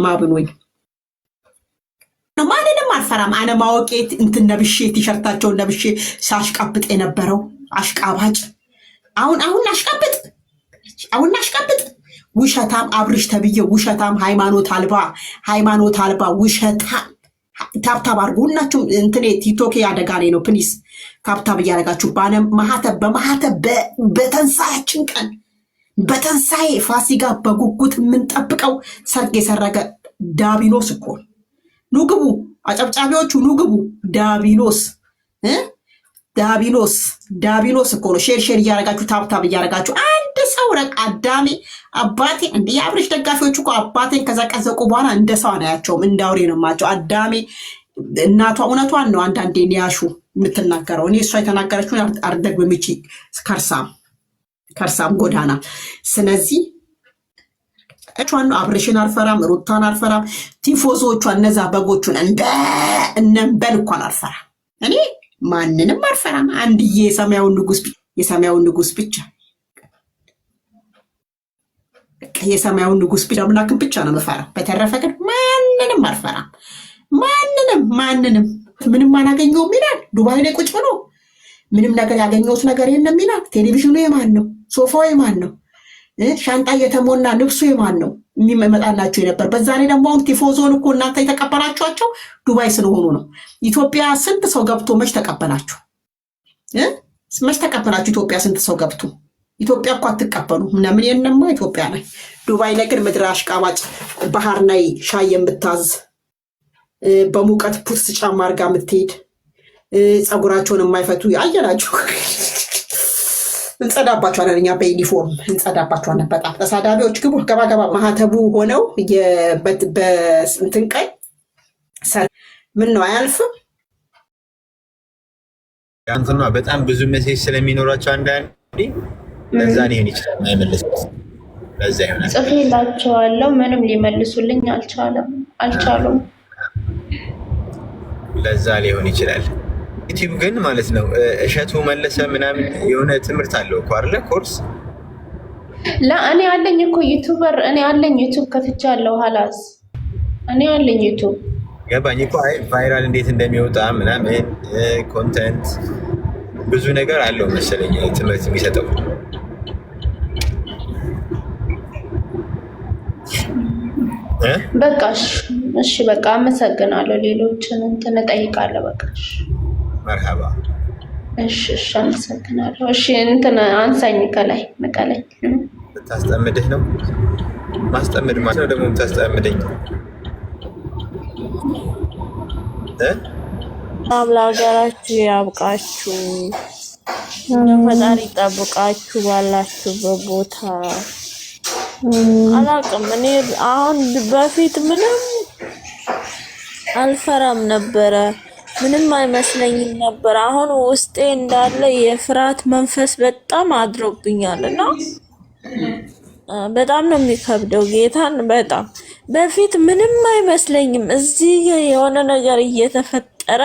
ማብኖኝ ማንንም አልፈራም። አነ ማወቄት እንትን ነብሼ ቲሸርታቸውን ነብሼ ሳሽቃብጥ የነበረው አሽቃባጭ አሁን አሽቃብጥ ውሸታም አብርሽ ተብዬ ውሸታም ሃይማኖት አልባ ውሸታም ታብታብ አድርጉ ሁላችሁም። እንትኔ ቲክቶክ ያደጋ ላይ ነው። ፕሊስ ታብታብ እያደረጋችሁ በማህተብ በተንሳያችን ቀን በተንሳኤ ፋሲካ በጉጉት የምንጠብቀው ሰርግ የሰረገ ዳቢሎስ እኮ ኑግቡ፣ አጨብጫቢዎቹ ኑግቡ። ዳቢሎስ እኮ ነው። ሼር እያደረጋችሁ ታብታብ እያደረጋችሁ አንድ ሰው ረቅ አዳሜ አባቴ እንደ የአብርሽ ደጋፊዎች እኮ አባቴን ከዘቀዘቁ በኋላ እንደ ሰው አናያቸውም፣ እንዳውሬ ነው ማቸው። አዳሜ እናቷ እውነቷን ነው አንዳንዴ ኒያሹ የምትናገረው። እኔ እሷ የተናገረችውን አርደግ በሚቺ ከርሳም ጎዳና። ስለዚህ እቿን አብርሽን አልፈራም፣ ሩታን አልፈራም፣ ቲፎዞቿ እነዛ በጎቹን እነንበል እንኳን አልፈራም። እኔ ማንንም አልፈራም። አንድዬ የሰማያውን ንጉስ ብቻ የሰማያውን ንጉስ ብቻ አምላክን ብቻ ነው የምፈራው። በተረፈ ግን ማንንም አልፈራም። ማንንም ምንም አላገኘውም ይላል። ዱባይ ላይ ቁጭ ብሎ ምንም ነገር ያገኘሁት ነገር የለም ይላል። ቴሌቪዥኑ የማን ነው? ሶፋው የማን ነው? ሻንጣ እየተሞላ ልብሱ የማን ነው? የሚመጣላችሁ የነበር። በዛ ላይ ደግሞ አሁን ቲፎዞን እኮ እናንተ የተቀበላችኋቸው ዱባይ ስለሆኑ ነው። ኢትዮጵያ ስንት ሰው ገብቶ መች ተቀበላችሁ? ኢትዮጵያ ስንት ሰው ገብቶ? ኢትዮጵያ እኮ አትቀበሉ። ለምን የነማ ኢትዮጵያ ላይ። ዱባይ ላይ ግን ምድር አሽቃባጭ ባህር ላይ ሻይ የምታዝ በሙቀት ፑትስ ጫማ አድርጋ የምትሄድ ፀጉራቸውን የማይፈቱ አየናችሁ። እንጸዳባቸዋለን፣ እኛ በዩኒፎርም እንጸዳባቸዋለን። በጣም ተሳዳቢዎች ግቡ ገባ ማህተቡ ሆነው በእንትን ቀይ ምን ነው አያልፍም። አንተና በጣም ብዙ ሜሴጅ ስለሚኖራቸው አንዳንዴ ለዛ ሊሆን ይችላል አይመልሱት። ለዛ ይሆናል ጽፌላቸዋለሁ፣ ምንም ሊመልሱልኝ አልቻሉም። ለዛ ሊሆን ይችላል። ዩቲዩብ ግን ማለት ነው እሸቱ መለሰ ምናምን የሆነ ትምህርት አለው እኮ አይደለ? ኮርስ እኔ አለኝ እኮ ዩቲዩበር እኔ አለኝ ዩቲዩብ ከፍቻለሁ። ሀላስ እኔ አለኝ ዩቲዩብ ገባኝ እኮ ቫይራል እንዴት እንደሚወጣ ምናምን ኮንተንት ብዙ ነገር አለው መሰለኝ ትምህርት የሚሰጠው። በቃ እሺ በቃ አመሰግናለሁ። ሌሎችን እንትን እጠይቃለሁ። በቃ መርሃባ እሺ አመሰግናለሁ። እሺ እንትን አንሳኝ ከላይ መቀለኝ ታስጠምድህ ነው ማስጠምድ ማለት ነው። ደግሞ ታስጠምደኝ ለሀገራችሁ ያብቃችሁ፣ ፈጣሪ ጠብቃችሁ ባላችሁበት ቦታ። አላውቅም እኔ አሁን በፊት ምንም አልፈራም ነበረ፣ ምንም አይመስለኝም ነበር። አሁን ውስጤ እንዳለ የፍርሃት መንፈስ በጣም አድሮብኛልና በጣም ነው የሚከብደው። ጌታን በጣም በፊት ምንም አይመስለኝም። እዚህ የሆነ ነገር እየተፈጠረ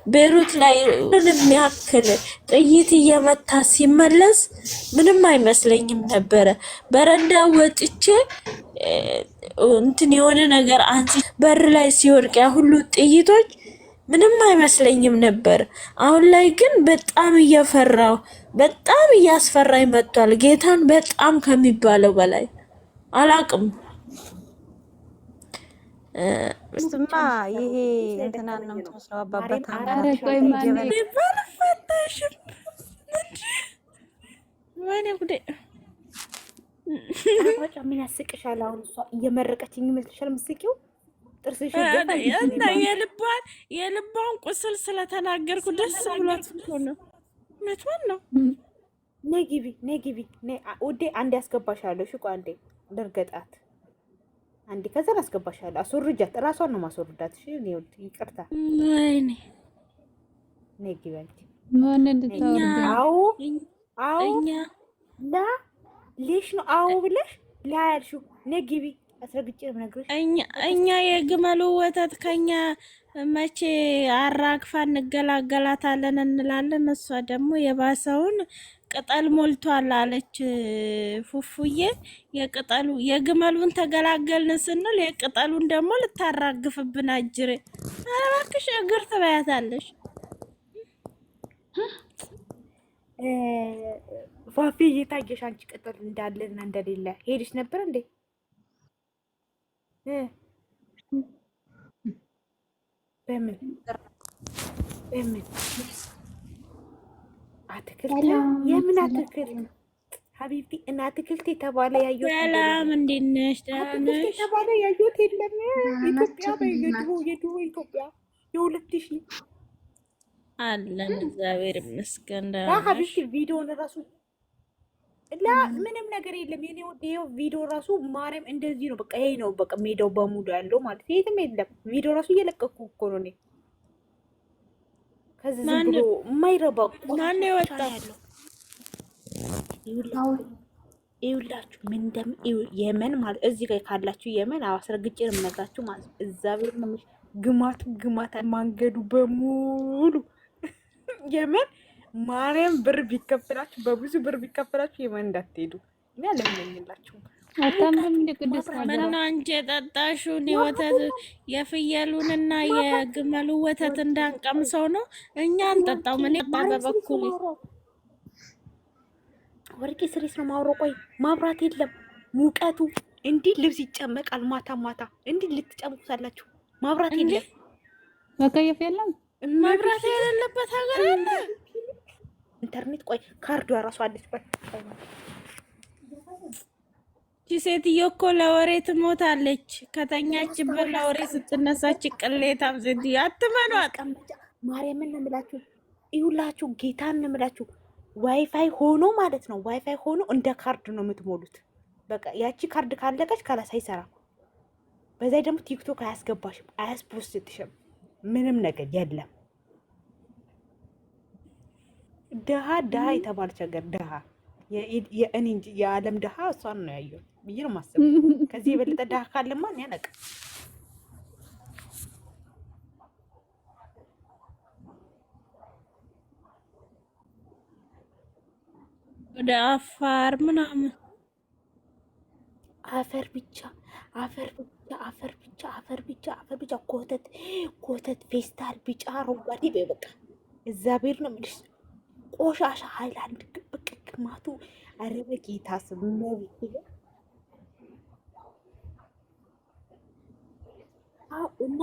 ቤሩት ላይ ምንም ያክል ጥይት እየመታ ሲመለስ ምንም አይመስለኝም ነበረ። በረንዳ ወጥቼ እንትን የሆነ ነገር አንቺ በር ላይ ሲወድቅ ያ ሁሉ ጥይቶች ምንም አይመስለኝም ነበር። አሁን ላይ ግን በጣም እየፈራው በጣም እያስፈራኝ መጥቷል። ጌታን በጣም ከሚባለው በላይ አላቅም። ስማ ይሄ እንትናን ነው የምትመስለው አባባታ ወይኔ ጉዴ አባጫ ምን ያስቅሻል? አሁን እሷ እየመረቀችኝ ይመስልሻል? ምስኪው ጥርስሽ እና የልቧን ቁስል ስለተናገርኩ ደስ ብሏት ነው። መቷን ነው ነይ ግቢ ውዴ፣ አንዴ አስገባሻለሁ። እሺ ቆይ አንዴ ልርገጣት አንዴ፣ ከዛ አስገባሻለሁ። አስወርጃት፣ እራሷን ነው ማስወርዳት። እሺ ነው ይቅርታ። ወይኔ ነይ ግቢ አንቺ ማን እንድታወርድ እኛ ላ ሌሽ ነው አዎ ብለሽ ላያልሽው። ነይ ግቢ አስረግጬ ነው የምነግርሽ። እኛ የግመሉ ወተት ከኛ መቼ አራግፋ እንገላገላታለን እንላለን። እሷ ደግሞ የባሰውን ቅጠል ሞልቷል አለች ፉፉዬ። የቅጠሉ የግመሉን ተገላገልን ስንል የቅጠሉን ደግሞ ልታራግፍብን አጅሬ። ኧረ እባክሽ እግር ትበያታለሽ። ፋፊ እየታየሽ አንቺ ቅጠል እንዳለና እንደሌለ ሄድሽ ነበር እንዴ? በምን አትክልት? የምን አትክልት ሀቢቢ? እና አትክልት የተባለ ያየሁት ሰላም፣ እንዴት ነሽ? አትክልት የተባለ ያየሁት የለም። ኢትዮጵያ የድሮ ኢትዮጵያ የ2000 አለን። እግዚአብሔር ይመስገን። ሀቢቢ ቪዲዮን ራሱ ላ ምንም ነገር የለም። የኔ ቪዲዮ ራሱ ማርያም እንደዚህ ነው። በቃ ይሄ ነው በቃ ሜዳው በሙሉ ያለው ማለት የትም የለም። ቪዲዮ ራሱ እየለቀኩ እኮ ነው እኔ። ከዚህ ዝም ብሎ የማይረባ ማን የወጣው ይውላችሁ ምን እንደም የመን ማለት እዚህ ጋር ካላችሁ የመን አስረግጬ ነው የምነግራችሁ ማለት እዛ ቤት ነው ግማት ማንገዱ በሙሉ የመን ማርያም ብር ቢከፈላችሁ በብዙ ብር ቢከፈላችሁ የመን እንዳትሄዱ እኔ አለምኝላችሁ። አታምንም እንደ ቅድስት ምን አንቺ የጠጣሽውን የወተት የፍየሉንና የግመሉ ወተት እንዳንቀምሰው ነው እኛ እንጠጣው። ምን በበኩል ወርቄ ስሬስ ነው ማውሮ። ቆይ ማብራት የለም ሙቀቱ እንዲህ ልብስ ይጨመቃል። ማታ እንዲህ ልትጨምቁታላችሁ። ማብራት የለም መከየፍ የለም። ማብራት የሌለበት ሀገር አለ። ኢንተርኔት ቆይ ካርዱ ራሱ አለችበት። እቺ ሴትዮ እኮ ለወሬ ትሞታለች። ከተኛችበት ለወሬ ስትነሳች ቅሌታም ሴትዮ አትመኗት። ማርያምን ነው የምላችሁ። ይሁላችሁ ጌታን ነው የምላችሁ። ዋይፋይ ሆኖ ማለት ነው። ዋይፋይ ሆኖ እንደ ካርድ ነው የምትሞሉት። በቃ ያቺ ካርድ ካለቀች ካላስ አይሰራም። በዛ ደግሞ ቲክቶክ አያስገባሽም፣ አያስፖስትሽም፣ ምንም ነገር የለም። ድሃ የተባለች ሀገር ድሃ የእኔ እንጂ የዓለም ድሃ እሷን ነው ያየው ብዬ ነው የማስበው። ከዚህ የበለጠ ድሃ ካለማ እኔ አላውቅም። ወደ አፋር ምናምን አፈር ብቻ ኮተት ፌስታል ቢጫ አረንጓዴ በቃ እዛ ቤር ነው የምልሽ። ቆሻሻ ሃይላንድ በቃ ግማቱ አረበ ጌታ ስም ነው እና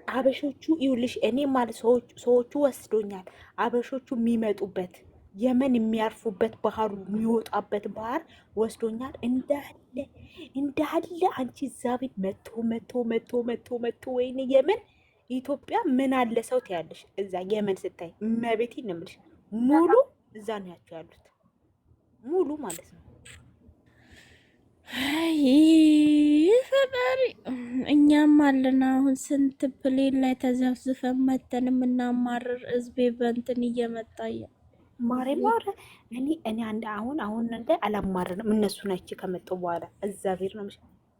አበሾቹ ይውልሽ እኔ ማለት ሰዎቹ ወስዶኛል። አበሾቹ የሚመጡበት የመን የሚያርፉበት ባህሩ የሚወጣበት ባህር ወስዶኛል። እንዳለ አንቺ እዛ ቤት መቶ ወይኔ የመን ኢትዮጵያ ምን አለ ሰው ትያለሽ። እዛ የመን ስታይ መቤት ነው የምልሽ ሙሉ እዛ ነው ያሉት ሙሉ ማለት ነው። አይ ፈጣሪ፣ እኛም አለን አሁን ስንት ፕሌን ላይ ተዘፍዝፈን መተን የምናማርር ህዝቤ በእንትን እየመጣየ ማሬ እኔ አንድ አሁን እንደ አላማርንም እነሱ ናቸው ከመጡ በኋላ እዛ ቤት ነው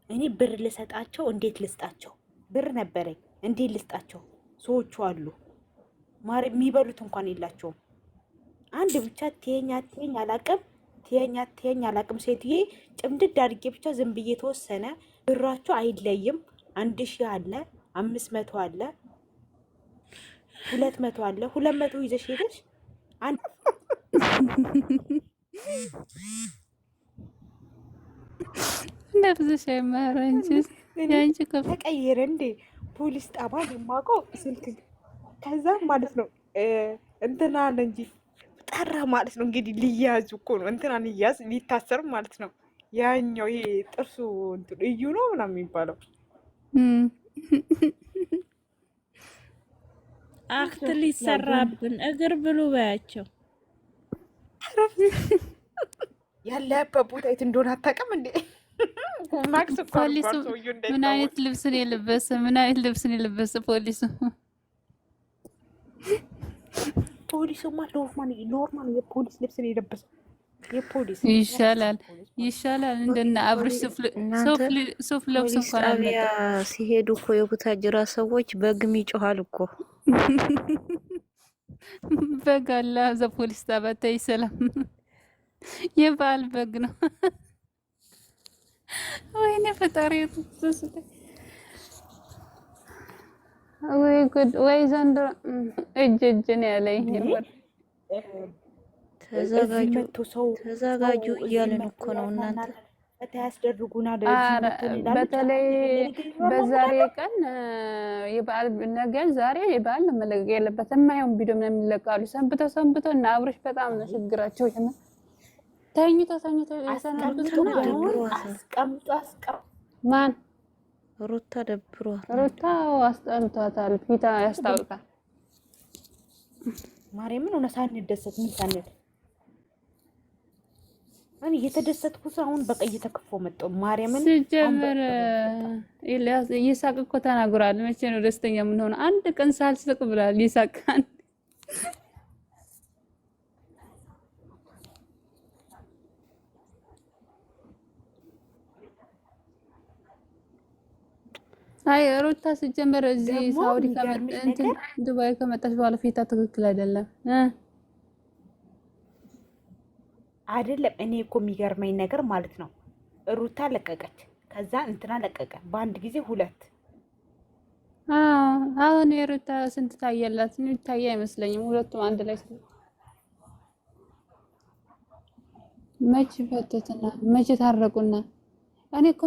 እኔ ብር ልሰጣቸው። እንዴት ልስጣቸው? ብር ነበረኝ እንዴት ልስጣቸው? ሰዎቹ አሉ ማሬ የሚበሉት እንኳን የላቸውም። አንድ ብቻ ተኛ አላቅም ሴትዬ ጭምድድ አድርጌ ብቻ ዝም ብዬ ተወሰነ ብራቸው አይለይም። 1000 አለ 500 አለ 200 አለ 200 ይዘሽ ሄደሽ ነፍስሽ አይማረንጂ ያንቺ ተቀየረ እንዴ? ፖሊስ ጣባ የማውቀው ስልክ ከዛ ማለት ነው እንትና አለ እንጂ ጠራ ማለት ነው። እንግዲህ ሊያዙ እኮ ነው እንትና ሊታሰር ማለት ነው። ያኛው ይሄ ጥርሱ እንትን እዩ ነው ምናምን የሚባለው አክት ሊሰራብን እግር ብሉ በያቸው። ያለበት ቦታ የት እንደሆነ አታውቅም እንዴ? ማክስ ፖሊሱ ምን አይነት ልብስን የለበሰ ፖሊሱ? ፖሊሱማ ኖርማል የፖሊስ ልብስን የለበሰ የፖሊስ ይሻላል። እንደና አብርሽ ሱፍ ለብሶ እንኳን ጣቢያ ሲሄዱ እኮ የቡታጅራ ሰዎች በግም ይጮሃል እኮ በግ አለ እዛ ፖሊስ ጣቢያ። ተይ ሰላም፣ የበዓል በግ ነው። ወይኔ ፈጣሪ ወይ ጉድ! ወይ ዘንድሮ እጅ ነው ያለኝ። ተዘጋጁ እያልን እኮ ነው እናንተ። በተለይ በዛሬ ቀን የበዓል ነገር ዛሬ የበዓል ነው መለቀቅ የለበትም። የማይሆን ቪዲዮ ምናምን ይለቃሉ። ሰንብተው እና አብርሽ በጣም ነው ችግራቸው። ተኝቶ ማን ሩታ ደብሯል። ሩታ አስጠልቷታል። ፊታ ያስታውቃል። ማርያምን ሆነ ሳንደሰት ምን ሳንል እኔ እየተደሰትኩ አሁን በቃ እየተከፈው መጣው። ማርያምን ሲጀመር ይሳቅ እኮ ተናግሯል። መቼ ነው ደስተኛ ምን ሆነ? አንድ ቀን ሳልስቅ ብሏል ይሳቃል። አይ ሩታ ሲጀመር እዚህ ሳውዲ ከመጣች ዱባይ ከመጣች በኋላ ፊታ ትክክል አይደለም አይደለም። እኔ እኮ የሚገርመኝ ነገር ማለት ነው ሩታ ለቀቀች፣ ከዛ እንትና ለቀቀ፣ በአንድ ጊዜ ሁለት። አሁን የሩታ ስንት ታየላት? ታየ አይመስለኝም ሁለቱም አንድ ላይ። መቼ ፈተትና መቼ ታረቁና? እኔ እኮ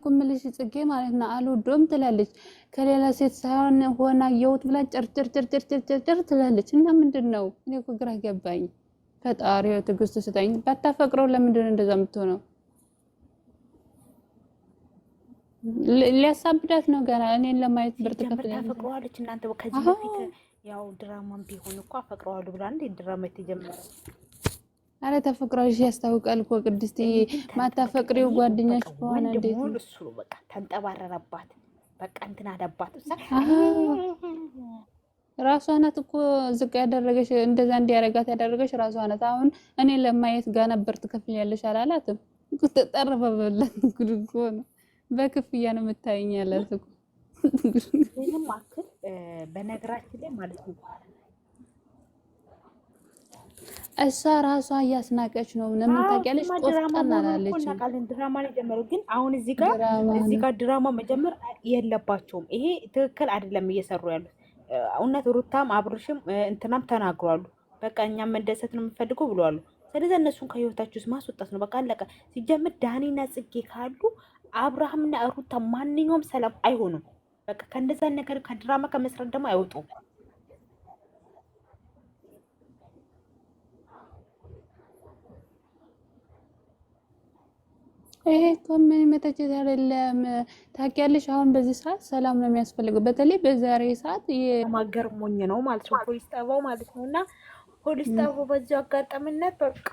የምልሽ ጽጌ ማለት ነው አልወደውም ትላለች። ከሌላ ሴት ሳይሆን ሆና የውት ብላ ጭር ትላለች። እና ምንድነው? እኔ እኮ ግራ ገባኝ። ፈጣሪው ትዕግስት ስጠኝ። ባታፈቅረው ለምንድን ነው እንደዛ የምትሆነው? ሊያሳብዳት ነው ገና እኔን ለማየት ብርት ከፍላለች። ታፈቅረዋለች። እናንተ ከዚህ በፊት ያው ድራማም ቢሆን እኮ አፈቅረዋለሁ ብላ እንዴ ድራማ የተጀመረ። አረ ተፈቅሯሽ ያስታውቃል እኮ ቅድስት። ማታፈቅሪው ጓደኛሽ ከሆነ እንዴት ነው እሱ? በቃ ተንጠባረረባት። በቃ እንትን አለባት። ራሷ ናት እኮ ዝቅ ያደረገሽ፣ እንደዛ እንዲያረጋት ያደረገሽ ራሷ ናት። አሁን እኔ ለማየት ጋር ነበር ትከፍያለሽ አላላትም? ተጠረበበለት ጉድ እኮ ነው። በክፍያ ነው የምታየኝ ያላት እኮ። ምንም አክል በነገራችን ላይ ማለት ነው እሷ ራሷ እያስናቀች ነው። ምን ታውቂያለሽ? ቆፍጣና አላለች። ድራማ ላይ ጀመሩ። ግን አሁን እዚህ ጋር ድራማ መጀመር የለባቸውም። ይሄ ትክክል አይደለም እየሰሩ ያሉት። እውነት ሩታም አብርሽም እንትናም ተናግሯሉ። በቃ እኛም መደሰት ነው የምንፈልገው ብለዋሉ። ስለዚህ እነሱን ከህይወታችሁ ውስጥ ማስወጣት ነው በቃ አለቀ። ሲጀምር ዳኒና ጽጌ ካሉ አብርሃምና ሩታ ማንኛውም ሰላም አይሆኑም። በቃ ከእንደዛ ነገር ከድራማ ከመስራት ደግሞ አይወጡም። ይሄ እኮ ምን መተቸት አይደለም። ታውቂያለሽ፣ አሁን በዚህ ሰዓት ሰላም ነው የሚያስፈልገው። በተለይ በዛሬ ሰዓት የማገርሞኝ ነው ማለት ነው ፖሊስ ጣባው ማለት ነው። እና ፖሊስ ጣባው በዚህ አጋጣሚነት በቃ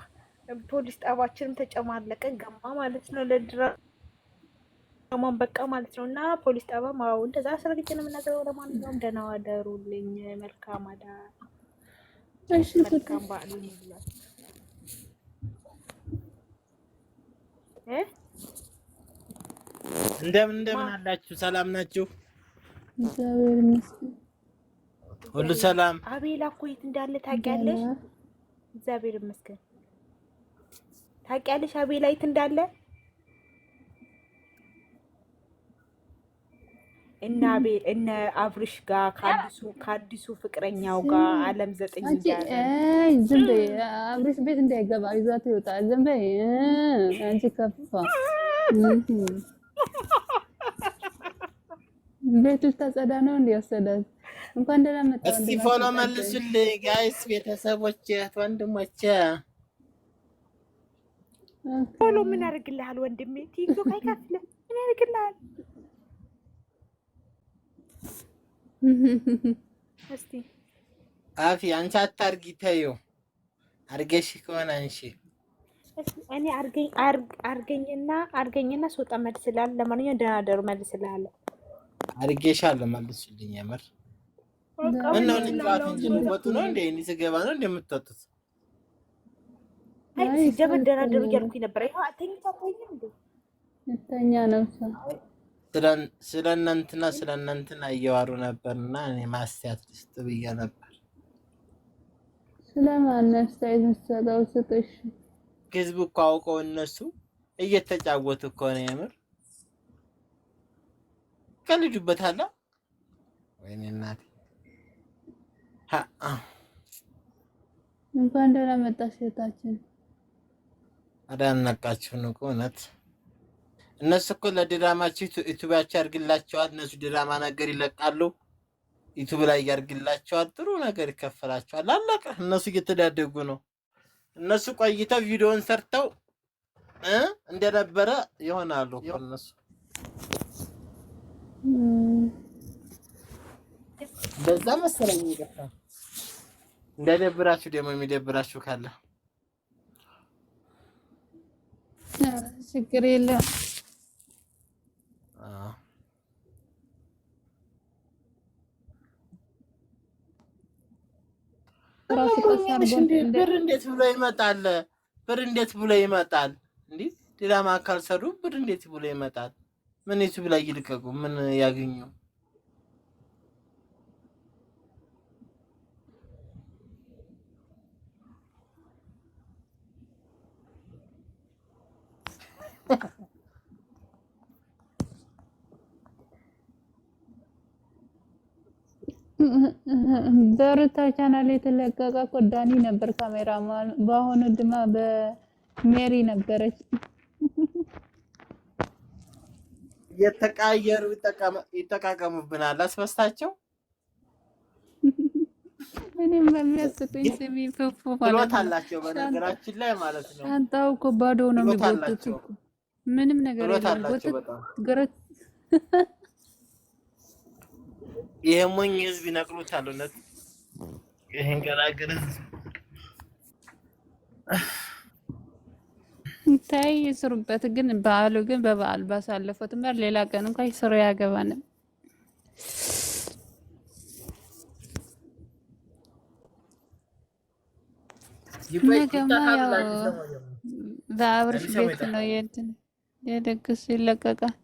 ፖሊስ ጣባችንም ተጨማለቀ ገማ ማለት ነው። ለድራማም በቃ ማለት ነው። እና ፖሊስ ጣባ ማው እንደዛ አስረግጬ ነው የምናገረው። ለማንኛውም ደህና ዋደሩልኝ። መልካም አዳር። እሺ መልካም በዓል ይሁንላችሁ። እንደምን አላችሁ? ሰላም ናችሁ? እግዚአብሔር ይመስገን ሁሉ ሰላም። አቤላ እኮ የት እንዳለ ታውቂያለሽ? እግዚአብሔር ይመስገን። ታውቂያለሽ አቤላ የት እንዳለ? እነ አብርሽ ጋር ከአዲሱ ፍቅረኛው ጋር አለም 9 እንዳለ። ዝም በይ አብርሽ ቤት እንዳይገባ ይዟት ይወጣል። ዝም በይ አንቺ ከፋ ቤት ልታጸዳ ነው እንዲያሰዳት። እንኳን ደህና መጣ። እስቲ ፎሎ መልሱልኝ ጋይስ፣ ቤተሰቦች፣ ወንድሞች። ፎሎ ምን ያደርግልሃል ወንድሜ? ቲክቶክ አይከፍልም። ምን ያደርግልሃል? እስቲ አፊ አንቺ አታርጊ፣ ተይው። አርገሽ ከሆነ አንቺ እኔ አርገኝና ስወጣ መልስልሃለሁ። ለማንኛውም ደህና ደሩ መልስልሃለሁ። አርጌሻለሁ፣ መልሱልኝ። የምር ምነው ልንጫወት እንጂ የምትወጡ ነው እንዴ? እኔ ስገባ ነው እንደምትወጡት? አይ ሲጀመር ደህና ደሩ እያልኩኝ ነበር። ይኸው አተኝታኝ እንዴ? እተኛ ነው ስለ እናንትና እያወሩ ነበርና እኔ ማስተያየት ልስጥ ብዬ ነበር። ስለማን አስተያየት የምትሰጠው? ስጥሽ ህዝቡ እኮ አውቀው እነሱ እየተጫወቱ እኮ ነው። የምር ቀልዱበታል። ወይኔ እናቴ እንኳን ደህና መጣሽ እህታችን። አዳነቃችሁን እኮ እውነት። እነሱ እኮ ለድራማቸው ዩቲዩባቸው ያርግላቸዋል። እነሱ ድራማ ነገር ይለቃሉ፣ ዩቲዩብ ላይ ያርግላቸዋል፣ ጥሩ ነገር ይከፈላቸዋል። አለቀ። እነሱ እየተዳደጉ ነው። እነሱ ቆይተው ቪዲዮን ሰርተው እንደነበረ ይሆናሉ እነሱ። በዛ መሰለኝ ይገፋ። እንደደብራችሁ ደግሞ የሚደብራችሁ ካለ ችግር የለም። ብር እንዴት ብሎ ይመጣል? ብር እንዴት ብሎ ይመጣል? እንዴ ድራማ ካልሰሩ ብር እንዴት ብሎ ይመጣል? ምን ዩቲዩብ ላይ ይልቀቁ? ምን ያገኙ? በሩታ ቻናል የተለቀቀ እኮ ዳኒ ነበር ካሜራማን። በአሁኑ ድማ በሜሪ ነበረች። የተቃየሩ ይጠቃቀሙብናል። አስበስታቸው እኔም በሚያስቁኝ ስሚ ፉፉ ማለት አላቸው። በነገራችን ላይ ማለት ነው ሻንጣው እኮ ባዶ ነው የሚጎትቱት እኮ ምንም ነገር የለም። ገረት ይሄ ሞኝ ህዝብ ይነቅሉታል። እውነት ይሄን ገራገር ታይ ይስሩበት። ግን በዓሉ ግን በበዓል ባሳለፉት መር ሌላ ቀን እንኳን ይስሩ ያገባንም። ነገማ ያው በአብርሽ ቤት ነው የድግስ ይለቀቃል።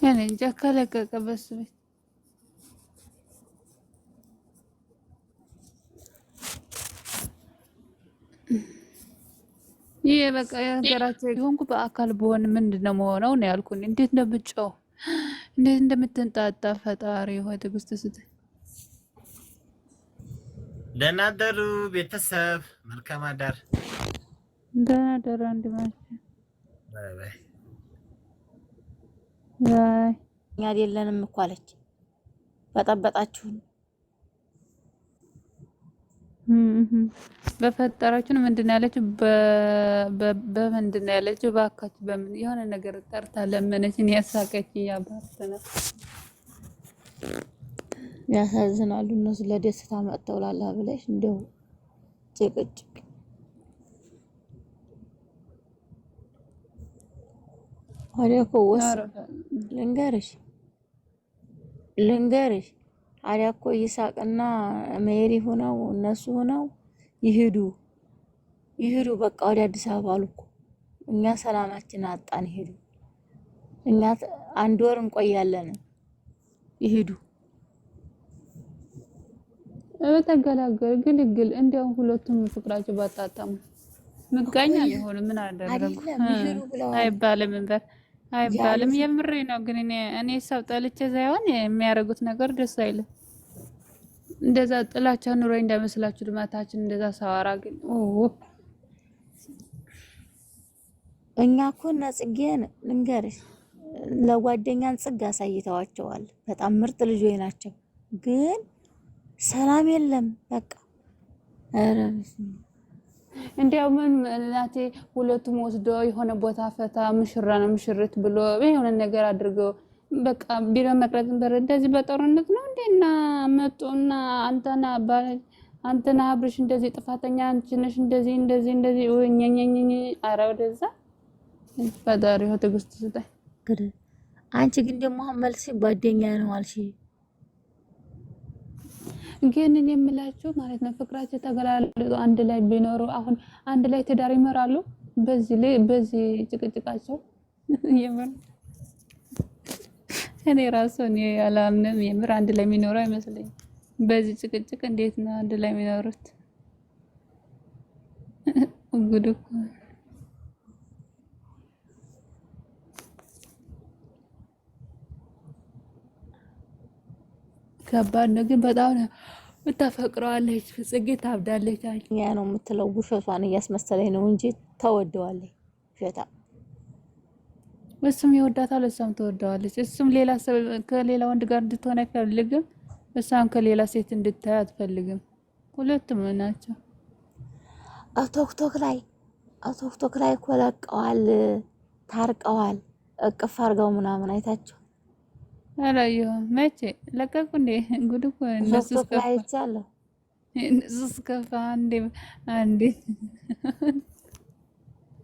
يعني እንጃ ከለቀቀ በሱ ቤት ይሄ በቃ የሀገራቸው ይሆንኩ በአካል በሆነ ምንድነው መሆነው ነው ያልኩኝ። እንዴት ነው ብቻው እንዴት እንደምትንጣጣ ፈጣሪ ሆይ ትዕግስት ስጠኝ። ደህና አደሩ ቤተሰብ፣ መልካም አዳር። ደህና አደሩ አንድማች ባይ ባይ። እኛ አይደለንም እኮ አለች። በጠበጣችሁን በፈጠራችሁ ምንድነው ያለችው? በምንድነው ያለችው? ባካችሁ በምን የሆነ ነገር ጠርታ ለመነችኝ። ያሳቀች ያባርተና ያሳዝናሉ። እነሱ ለደስታ መጥተው ላላ ብለሽ እንደው ጭቅጭቅ አሪያኮ ልንገርሽ አሪያኮ ይሳቅና ሜሪ ሆነው እነሱ ሆነው ይሄዱ በቃ ወደ አዲስ አበባ አሉ እኮ። እኛ ሰላማችን አጣን። ይሄዱ እኛ አንድ ወር እንቆያለን። ይሄዱ ተገላገል ግልግል። እንዲያው ሁለቱም ፍቅራቸው ባጣጣሙ ምቀኛ ሊሆን ምን አደረጉ አይባልም እንበር አይባልም። የምሬ ነው። ግን እኔ ሰው ጠልቼ ሳይሆን የሚያደርጉት ነገር ደስ አይልም። እንደዛ ጥላቻ ኑሮ እንዳይመስላችሁ ልማታችን እንደዛ ሳወራ ግን እኛ እኮ እና ጽጌን ልንገርሽ ለጓደኛን ጽግ አሳይተዋቸዋል። በጣም ምርጥ ልጆች ናቸው። ግን ሰላም የለም በቃ እንዲያው ምን እናቴ ሁለቱም ወስዶ የሆነ ቦታ ፈታ ሙሽራ ነው ሙሽሪት ብሎ የሆነ ነገር አድርገው በቃ ቢሮ መቅረጽን በር እንደዚህ በጦርነት ነው እንደና መጡና አንተና አብርሽ እንደዚህ ጥፋተኛ አንቺ ነሽ እንደዚህ ወኘኘኝ አረ ወደዛ ፈጣሪ ሆይ ትዕግስት ስጠኝ። አንቺ ግን ደግሞ መልስ ጓደኛ ነው አልሽ። ግን እኔ የምላችሁ ማለት ነው ፍቅራቸው ተገላልጦ አንድ ላይ ቢኖሩ አሁን አንድ ላይ ትዳር ይመራሉ። በዚህ ጭቅጭቃቸው የምር እኔ ራሱ እኔ አላምንም። የምር አንድ ላይ የሚኖሩ አይመስለኝም። በዚህ ጭቅጭቅ እንዴት ነው አንድ ላይ የሚኖሩት? ጉድ እኮ ከባድ ነው። ግን በጣም ነው የምታፈቅረዋለች ጽጌ ታብዳለች። ያ ነው የምትለው ውሸቷን እያስመሰለኝ ነው እንጂ ተወደዋለች። ውሸታ እሱም ይወዳታል፣ እሷም ትወደዋለች። እሱም ሌላ ከሌላ ወንድ ጋር እንድትሆን አይፈልግም፣ እሷም ከሌላ ሴት እንድታይ አትፈልግም። ሁለቱም ናቸው። ቶክቶክ ላይ እኮ ለቀዋል፣ ታርቀዋል። እቅፍ አድርገው ምናምን አይታቸው አላየሁም። መቼ ለቀቁ እንዴ? ጉድ እኮ ቶክቶክ ላይ አይቻለሁ። እነሱስ ከፋ አንዴ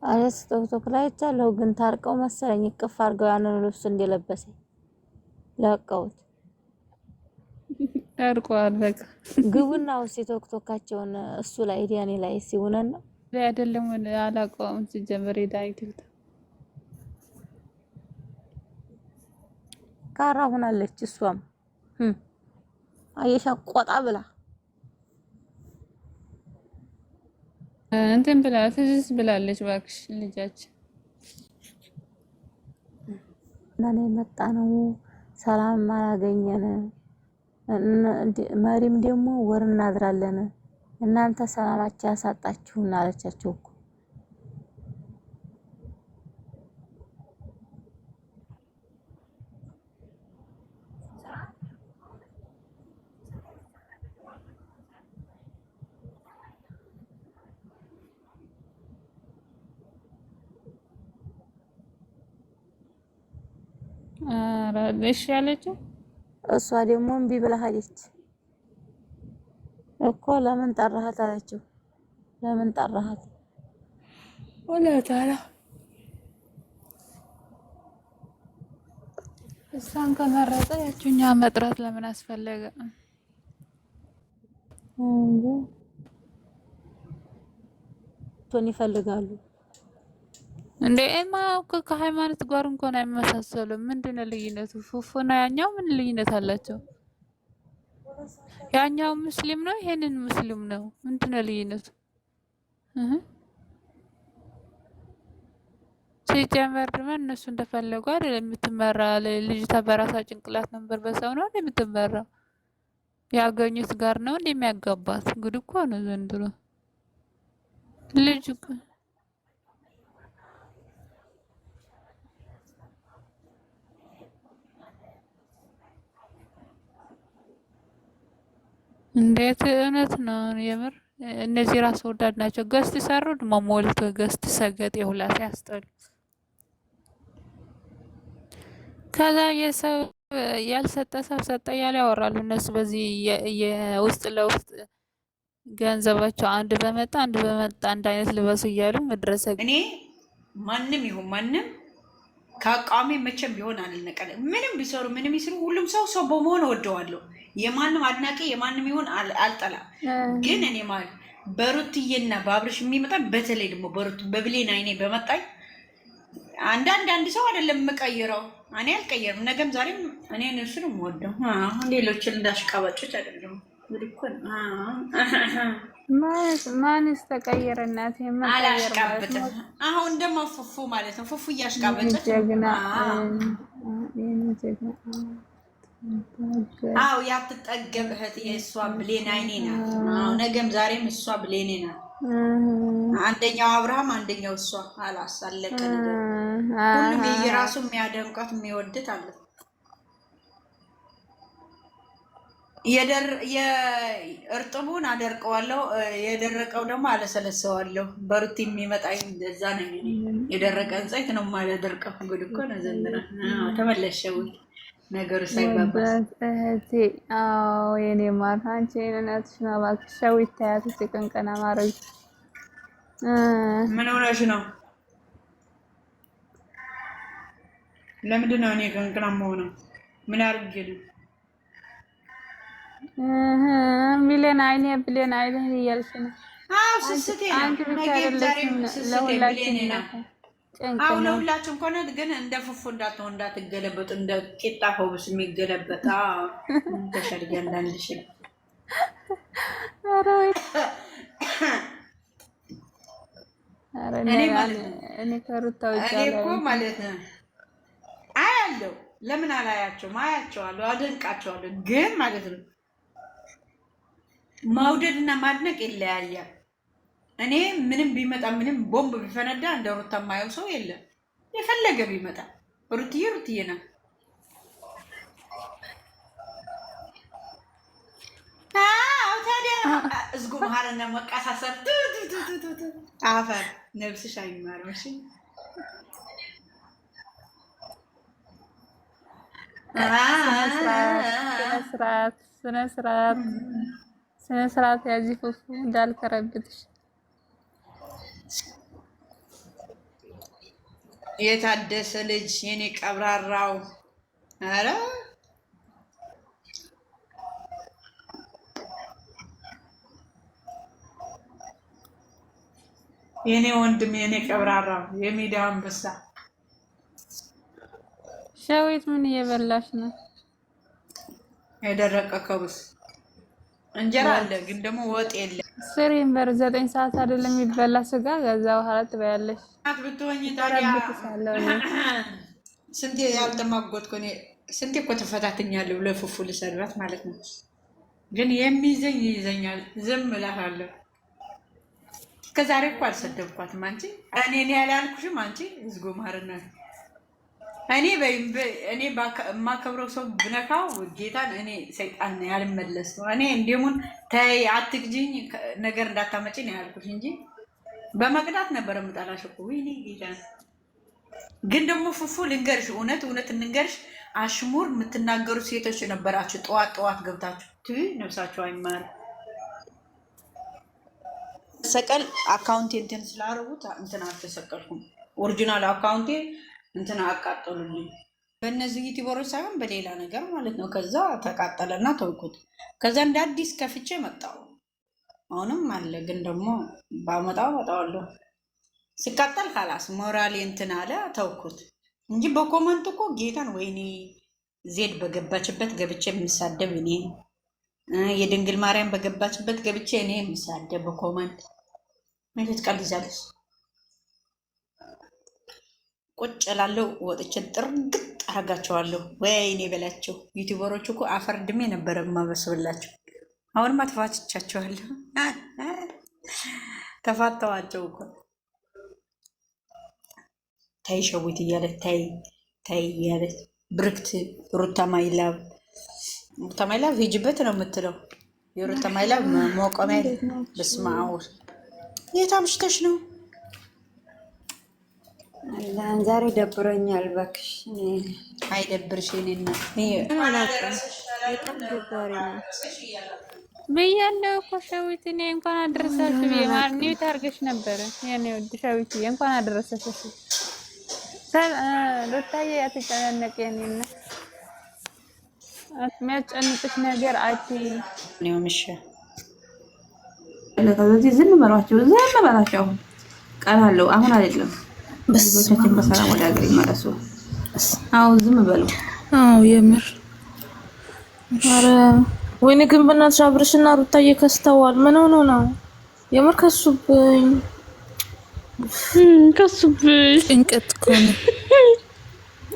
አለስ ቶክቶክ ላይ አይቻለሁ። ግን ታርቀው መሰለኝ እቅፍ አድርገው ያንን ልብስ እንደለበሰ ለቀውት ታርቀዋል። በቃ ግቡና ውስጥ ቶክቶካቸውን እሱ ላይ ዲያኔ ላይ ሲሆነን ነው አይደለም። አላውቀውም ሲጀምር ዳኒ ቲክቶክ ካራ ሆናለች። እሷም አየሻ ቆጣ ብላ እንትን ብላ ፍዝዝ ብላለች። እባክሽ ልጃችን ነን የመጣ ነው። ሰላም አላገኘን። መሪም ደግሞ ወር እናድራለን። እናንተ ሰላማችሁ ያሳጣችሁና አለቻቸው እኮ እሺ ያለችው እሷ ደግሞ እምቢ ብላ ሄደች እኮ። ለምን ጠራሃት አለችው። ለምን ጠራሃት ወላታላ እሷን ከመረጠ ያችኛ መጥራት ለምን አስፈለገ? ቶን ይፈልጋሉ እንዴ ከሃይማኖት ጋር እንኳን አይመሳሰሉም። ምንድነው ልዩነቱ? ፉፉና ያኛው ምን ልዩነት አላቸው? ያኛው ሙስሊም ነው፣ ይሄንን ሙስሊም ነው። ምንድነው ልዩነቱ? ሲጀመር ደግሞ እነሱ እንደፈለጉ አይደለም የምትመራ። ልጅቷ በራሷ ጭንቅላት ነበር በሰው ነው የምትመራው። ያገኙት ጋር ነው እንደሚያጋባት። ጉድ እኮ ነው ዘንድሮ ልጅ እንዴት እውነት ነው የምር። እነዚህ ራስ ወዳድ ናቸው። ገስት ሰሩ ደሞ ሞልቶ ገስት ሰገጥ የሁላ ሲያስጠሉ። ከዛ የሰው ያልሰጠ ሰው ሰጠ ያለ ያወራሉ እነሱ። በዚህ የውስጥ ለውስጥ ገንዘባቸው አንድ በመጣ አንድ አይነት ልበሱ እያሉ መድረሰ። እኔ ማንም ይሁን ማንም ከአቋሜ መቼም ቢሆን አልነቀለም። ምንም ቢሰሩ ምንም ይስሩ ሁሉም ሰው በመሆን እወደዋለሁ። የማንም አድናቂ የማንም ይሁን አልጠላም። ግን እኔ ማለት በሩትዬና በአብርሽ የሚመጣ በተለይ ደግሞ በሩት በብሌን አይኔ በመጣኝ አንድ ሰው አይደለም የምቀይረው። እኔ አልቀየርም። ነገም ዛሬም እኔ እነሱን የምወደው ሌሎችን እንዳሽቃባጮች አይደለም። ማንስ ተቀየረ? እናቴ አላሽቃበጥም። አሁን ደግሞ ፉፉ ማለት ነው። ፉፉ እያሽቃበጨች አዎ ያትጠገብ እህት የእሷ ብሌን አይኔ ናት። ነገም ዛሬም እሷ ብሌኔ ናት። አንደኛው አብርሃም አንደኛው እሷ አላሳለቀ ነገር። ሁሉም የራሱ የሚያደንቃት የሚወድት አለ። የእርጥቡን አደርቀዋለሁ፣ የደረቀው ደግሞ አለሰለሰዋለሁ። በሩት የሚመጣኝ እንደዛ ነው። የደረቀ እንጸይት ነው የማደርቀው። ጉድ እኮ ነው ዘንድሮ። ተመለሸው ነገሩ ሳይባባስ እህቴ። አዎ የኔ ማር አንቺ እናትሽ ነው እባክሽ። ሸው ይታያት ቀንቀና ማረግ ምን ሆነሽ ነው? ለምንድን ነው እኔ ቀንቀና የምሆነው? ምን አድርጌ ነው? ብሌን አይኔ እያልሽ ነው። አዎ ስስቴ ነው። ነገም ዛሬም ስስቴ ብሌኔ ናት። ጨንቀኝ ነው። ለሁላችሁም ከሆነ ግን እንደ ፉፉ እንዳትሆን እንዳትገለበጡ፣ እንደ ቂጣ ሆብስ የሚገለበጥ ተሸርጊ አንዳንድሽ እኔ ከሩታ ውጭ እኮ ማለት ነው አያለሁ። ለምን አላያቸውም? አያቸዋለሁ፣ አደንቃቸዋለሁ። ግን ማለት ነው መውደድና ማድነቅ ይለያያል። እኔ ምንም ቢመጣ ምንም ቦምብ ቢፈነዳ እንደ ሩታ የማየው ሰው የለም። የፈለገ ቢመጣ ሩትዬ ሩትዬ ናት። ታዲያ እዝጉ መሀልና መቃሳሰር አፈር ነብስሽ አይማርም። እሺ ስነ ስርዓት ያዚ ፉፉ እንዳልከረብትሽ። የታደሰ ልጅ የኔ ቀብራራው፣ ኧረ የኔ ወንድም የኔ ቀብራራው የሚዲያ አንበሳ። ሸዊት ምን እየበላሽ ነው? የደረቀ ከብስ እንጀራ አለ፣ ግን ደግሞ ወጥ የለ። ስሪም በር 9 ሰዓት አይደለም የሚበላ ስጋ ገዛ በኋላ ትበያለሽ። ብትሆኝ ታዲያ ስንቴ ያልተማጎትኩ እኔ ስንቴ እኮ ተፈታትኛለሁ ለፉፉ ልሰድባት ማለት ነው። ግን የሚይዘኝ ይይዘኛል፣ ዝም እላታለሁ። እስከዛሬ እኮ አልሰደብኳትም። አንቺ እኔ ያላልኩሽም አንቺ እዝጎ ማርና እኔ የማከብረው ሰው ብነካው ጌታን እኔ ሰይጣን ያልመለስ ነው። እኔ እንደሙን ተይ አትግጂኝ ነገር እንዳታመጪ ነው ያልኩሽ እንጂ በመቅዳት ነበር የምጠላሽ እኮ። ወይኔ ጌታን ግን ደግሞ ፉፉ ልንገርሽ፣ እውነት እንንገርሽ፣ አሽሙር የምትናገሩ ሴቶች ነበራችሁ። ጠዋት ገብታችሁ ትይ ነፍሳችሁ አይማር ሰቀል አካውንቴ እንትን ስላረቡት እንትን አልተሰቀልኩም። ኦሪጂናል አካውንቴ እንትን አቃጠሉልኝ። በእነዚህ ዩቲዩበሮች ሳይሆን በሌላ ነገር ማለት ነው። ከዛ ተቃጠለና ተውኩት። ከዛ እንደ አዲስ ከፍቼ መጣሁ። አሁንም አለ፣ ግን ደግሞ ባመጣዋለሁ። ሲቃጠል ካላስ ሞራሌ እንትን አለ ተውኩት እንጂ በኮመንት እኮ ጌታን ወይኔ ዜድ በገባችበት ገብቼ የምሳደብ እኔ፣ የድንግል ማርያም በገባችበት ገብቼ እኔ የምሳደብ በኮመንት ማለት ቀልጃለሽ። ቁጭ እላለሁ፣ ወጥቼ ጥርግጥ አረጋቸዋለሁ። ወይኔ በላቸው። ዩቲዩበሮች እኮ አፈር ድሜ ነበረ የማበስብላቸው። አሁንማ ተፋትቻቸዋለሁ። ተፋተዋቸው እኮ ታይ ሸዊት እያለች ታይ እያለች ብርክት ሩታ ማይላብ ሂጅበት ነው የምትለው። የሩታ ማይላብ መቆሚያ በስመ አብ። የት አምሽተሽ ነው? ዛሬ ደብሮኛል እባክሽ። አይደብርሽ የእኔ ብያለሁ እኮ ሸዊት። እኔ እንኳን አደረሳችሁ ብዬ ማርኒው ታርገሽ ነበረ። የኔ ወድ ሸዊት እንኳን አደረሰሽ። ሩታዬ አትጨናነቂ። የኔና የሚያስጨንቅሽ ነገር ነው ምሽ ለዚህ ዝም በሏቸው። አሁን ቀራለሁ። አሁን አይደለም በስሎቻችን በሰላም ወደ ሀገር ይመለሱ። አዎ ዝም በሉ። አዎ የምር ኧረ ወይኔ ግን በእናትሽ አብርሽና ሩታዬ ከስተዋል። ምን ሆኖ ነው? የምር ከሱብኝ ጭንቀት እኮ ነው።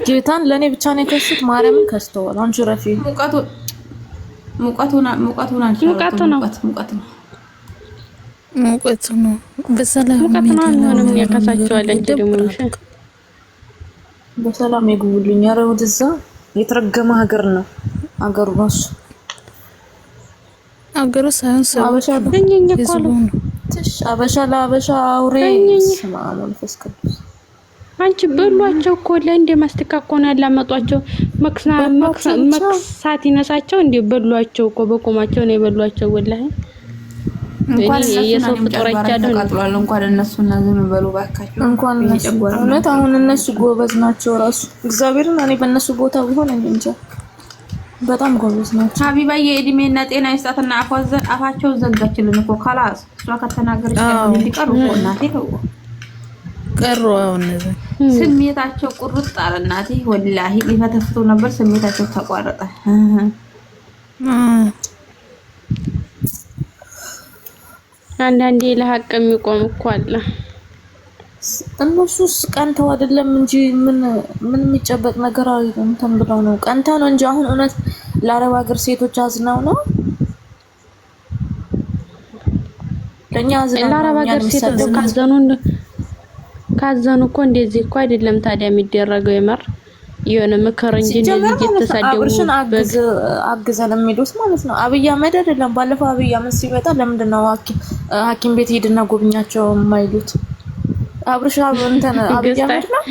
ጌታን ለእኔ ብቻ ነው የከሱት። ማርያምን ከስተዋል። አንቺ ረፊ ሙቀቱ ነው። በሰላም ይግቡልኝ። ኧረ ወደዛ የተረገመ ሀገር ነው ሀገሩ ራሱ። ሀገሩ ሳይሆን ሰው አበሻ ለአበሻ አውሬ መንፈስ ቅዱስ። አንቺ በሏቸው እኮ ለእንደ ማስተካከና ያላመጧቸው መክሳት ይነሳቸው እንደ በሏቸው እኮ በቆማቸው ነው የበሏቸው። ወላሂ እንኳን የሰው ፍጥረቻ ተቃጥሏል። እንኳን እነሱና ዝም በሉ ባካችሁ። እንኳን እውነት አሁን እነሱ ጎበዝ ናቸው ራሱ እግዚአብሔርን። እኔ በእነሱ ቦታ ቢሆን እንጃ በጣም ጎበዝ ናቸው። ሀቢባዬ እድሜና ጤና ይስጣትና አፋቸው ዘጋችልን እኮ ካላስ እሷ ከተናገረች እንዲቀር እኮ እናቴ ቀሩ። አሁን ስሜታቸው ቁርጥ አለ እናቴ ወላሂ ሊፈተፍቱ ነበር። ስሜታቸው ተቋረጠ። አንዳንዴ ለሀቅ የሚቆም እኮ አለ። እነሱስ ቀንተው አይደለም እንጂ ምን የሚጨበጥ ነገር እንትን ብለው ነው ቀንተው ነው እንጂ አሁን እውነት ለአረብ ሀገር ሴቶች አዝነው ነው ለኛ አዝነው ለአረብ ሀገር ሴቶች ካዘኑ እኮ እንደዚህ እኮ አይደለም ታዲያ የሚደረገው የመር የሆነ ምክር እንጂ እንደዚህ እየተሳደቡ አብርሽን አግዘን የሚሉት ማለት ነው። አብይ አህመድ አይደለም ባለፈው አብይ አህመድ ሲመጣ ለምንድን ነው ሐኪም ቤት ሄድና ጎብኛቸው የማይሉት? አብርሽ እንትን አብይ አህመድ ነው